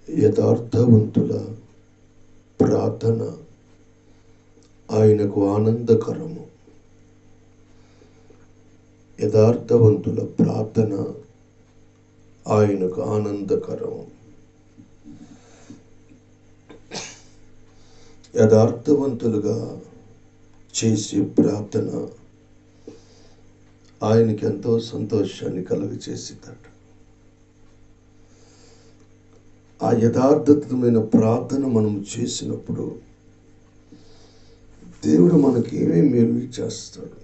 యథార్థవంతుల ప్రార్థన ఆయనకు ఆనందకరము. యథార్థవంతుల ప్రార్థన ఆయనకు ఆనందకరము. యథార్థవంతులుగా చేసే ప్రార్థన ఆయనకి ఎంతో సంతోషాన్ని కలుగజేసిందట. ఆ యథార్థమైన ప్రార్థన మనం చేసినప్పుడు దేవుడు మనకి ఏమేమి మేలు చేస్తాడు,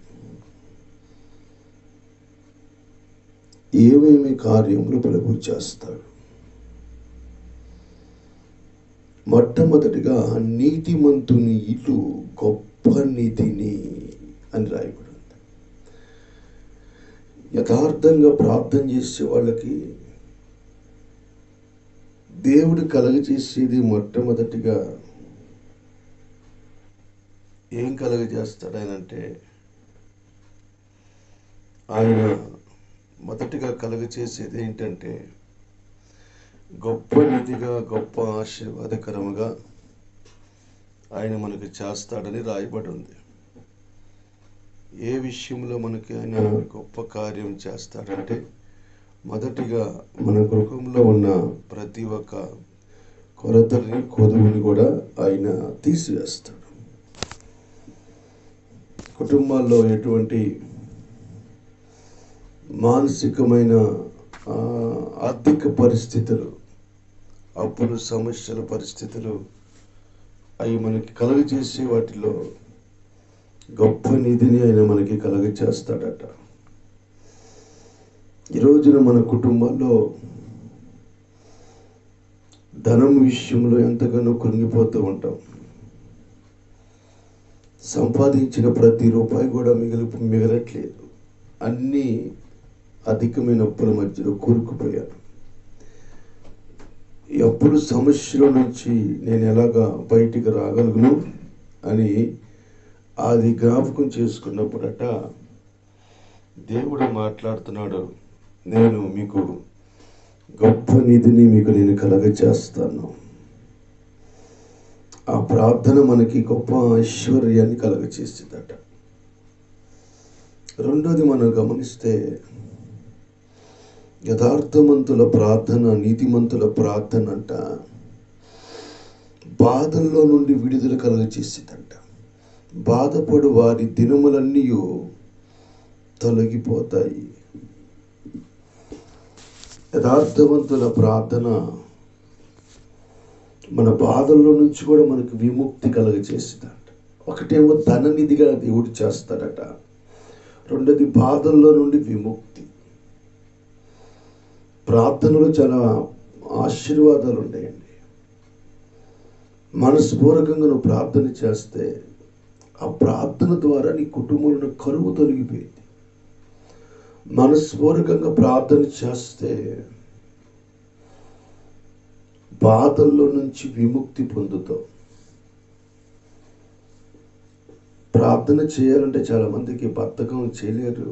ఏమేమి కార్యములు ప్రభు చేస్తాడు. మొట్టమొదటిగా నీతిమంతుని ఇల్లు గొప్ప నిధిని అని రాయబడింది. యథార్థంగా ప్రార్థన చేసే వాళ్ళకి దేవుడు కలగజేసేది మొట్టమొదటిగా ఏం కలగజేస్తాడు ఆయనంటే, ఆయన మొదటిగా కలుగచేసేది ఏంటంటే గొప్ప నిధిగా, గొప్ప ఆశీర్వాదకరముగా ఆయన మనకు చేస్తాడని రాయబడి ఉంది. ఏ విషయంలో మనకి ఆయన గొప్ప కార్యం చేస్తాడంటే, మొదటిగా మన గృహంలో ఉన్న ప్రతి ఒక్క కొరతని, కొదువుని కూడా ఆయన తీసివేస్తాడు. కుటుంబాల్లో ఎటువంటి మానసికమైన ఆర్థిక పరిస్థితులు, అప్పులు, సమస్యల పరిస్థితులు అవి మనకి కలుగజేసే వాటిలో గొప్ప నిధిని ఆయన మనకి కలుగజేస్తాడట. ఈ రోజున మన కుటుంబాల్లో ధనం విషయంలో ఎంతగానో కృంగిపోతూ ఉంటాం. సంపాదించిన ప్రతి రూపాయి కూడా మిగలట్లేదు. అన్నీ అధికమైన అప్పుల మధ్యలో కూరుకుపోయాను. ఈ అప్పుల సమస్యల నుంచి నేను ఎలాగా బయటికి రాగలను అని అది జ్ఞాపకం చేసుకున్నప్పుడట దేవుడు మాట్లాడుతున్నాడు, నేను మీకు గొప్ప నిధిని నేను కలగజేస్తాను. ఆ ప్రార్థన మనకి గొప్ప ఐశ్వర్యాన్ని కలగజేస్తుందట. రెండోది మనం గమనిస్తే, యథార్థవంతుల ప్రార్థన, నీతిమంతుల ప్రార్థన అంట బాధల్లో నుండి విడుదల కలగజేసిందంట. బాధపడు వారి దినములన్నీ తొలగిపోతాయి. యథార్థవంతుల ప్రార్థన మన బాధల్లో నుంచి కూడా మనకు విముక్తి కలగజేసిందంట. ఒకటేమో ధననిధిగా దేవుడు చేస్తాడట, రెండోది బాధల్లో నుండి విముక్తి. ప్రార్థనలో చాలా ఆశీర్వాదాలు ఉన్నాయండి. మనస్పూర్వకంగా నువ్వు ప్రార్థన చేస్తే ఆ ప్రార్థన ద్వారా నీ కుటుంబంలో కరువు తొలగిపోయింది. మనస్పూర్వకంగా ప్రార్థన చేస్తే బాధల్లో నుంచి విముక్తి పొందుతావు. ప్రార్థన చేయాలంటే చాలా మందికి బద్ధకం, చేయలేరు.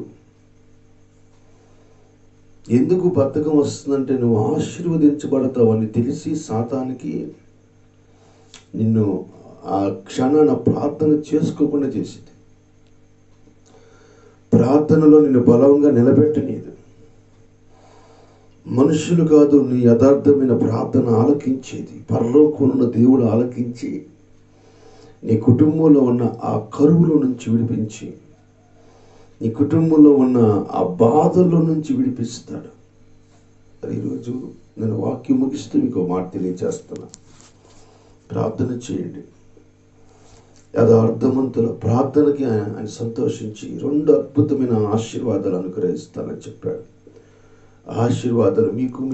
ఎందుకు బద్ధకం వస్తుందంటే, నువ్వు ఆశీర్వదించబడతావని తెలిసి సాతానికి నిన్ను ఆ క్షణాన ప్రార్థన చేసుకోకుండా చేసింది. ప్రార్థనలో నిన్ను బలంగా నిలబెట్టనీదు. మనుషులు కాదు నీ యథార్థమైన ప్రార్థన ఆలకించేది. పరలోకమున్న దేవుడు ఆలకించి నీ కుటుంబంలో ఉన్న ఆ కరువులో నుంచి విడిపించి, నీ కుటుంబంలో ఉన్న ఆ బాధల్లో నుంచి విడిపిస్తాడు. ఈరోజు నేను వాక్యం ముగిస్తూ మీకు మాట తెలియజేస్తున్నా. ప్రార్థన చేయండి. యథార్థవంతుల ప్రార్థనకి ఆయన సంతోషించి 2 అద్భుతమైన ఆశీర్వాదాలు అనుగ్రహిస్తానని చెప్పాడు. ఆశీర్వాదాలు మీకు